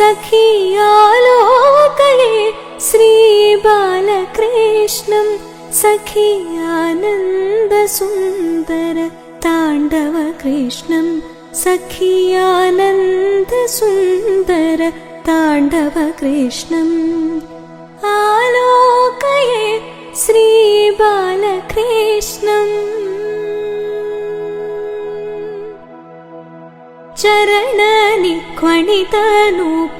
सखियालोकये श्रीबालकृष्णं सखियानन्दसुन्दर ताण्डवकृष्णं सखियानन्दसुन्दर ताण्डवकृष्णम् आलोकये श्रीबालकृष्णम्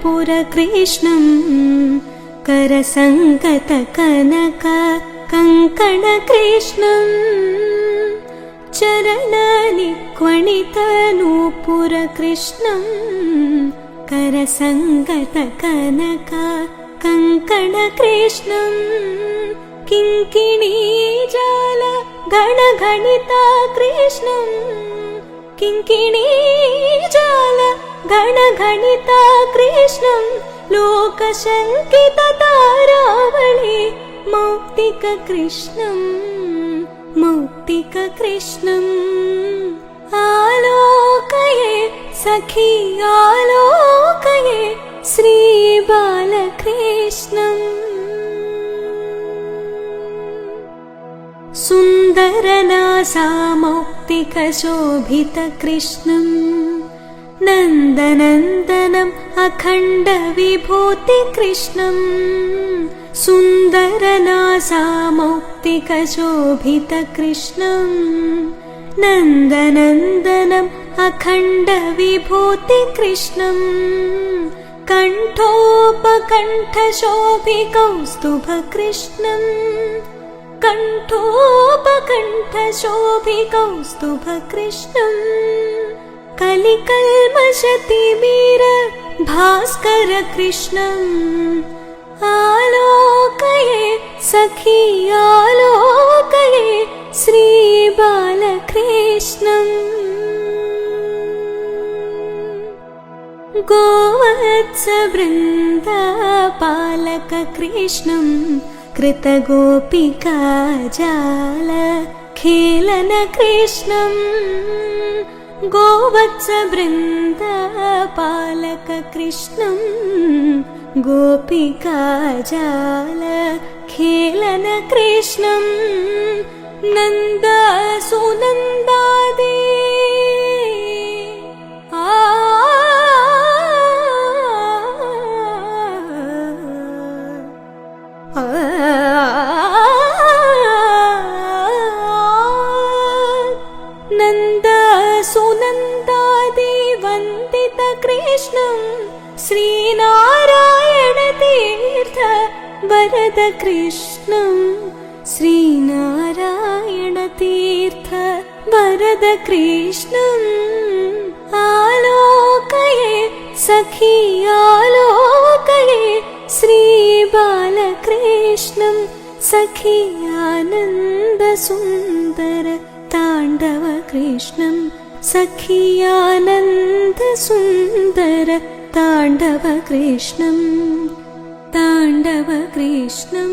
चरणनिक्वणितनूपुरकृष्णम् करसङ्गतकनक कङ्कणकृष्णम् चरणनिक्वणितनूपुरकृष्णम् करसङ्गतकनक कङ्कणकृष्णम् किङ्किणीजाल गणगणिता कृष्णम् किङ्किणीजाल गणगणिता कृष्णम् लोकशङ्किततारावळि मौक्तिककृष्णम् मौक्तिककृष्णम् आलोकये सखि आलोकये श्रीबालकृष्णम् सुन्दरनासामौक्तिकशोभितकृष्णम् नन्दनन्दनम् अखण्डविभूतिकृष्णम् सुन्दरनासामौक्तिकशोभितकृष्णम् नन्दनन्दनम् अखण्डविभूतिकृष्णम् कण्ठोपकण्ठशोभिकौस्तुभकृष्णम् कण्ठोपकण्ठशोभिकौस्तुभकृष्णम् कलिकल्मषतिमीर भास्करकृष्णम् आलोकये सखि आलोकये श्रीबालकृष्णम् गोवत्सवृन्दपालककृष्णम् कृतगोपिकाजाल खेलनकृष्णम् गोवत्सवृन्दपालककृष्णम् गोपिकाजाल खेलनकृष्णम् नन्दसुनन्दादि नन्दसुनन्दादि वन्दितकृष्णम् श्रीनारायणतीर्थ वरदकृष्णम् श्रीनारायणतीर्थ वरदकृष्णम् आलोकये सखि आलोकये श्रीबालकृष्णं सखि आनन्दसुन्दर ताण्डवकृष्णं सखि आनन्दसुन्दर ताण्डवकृष्णं ताण्डवकृष्णं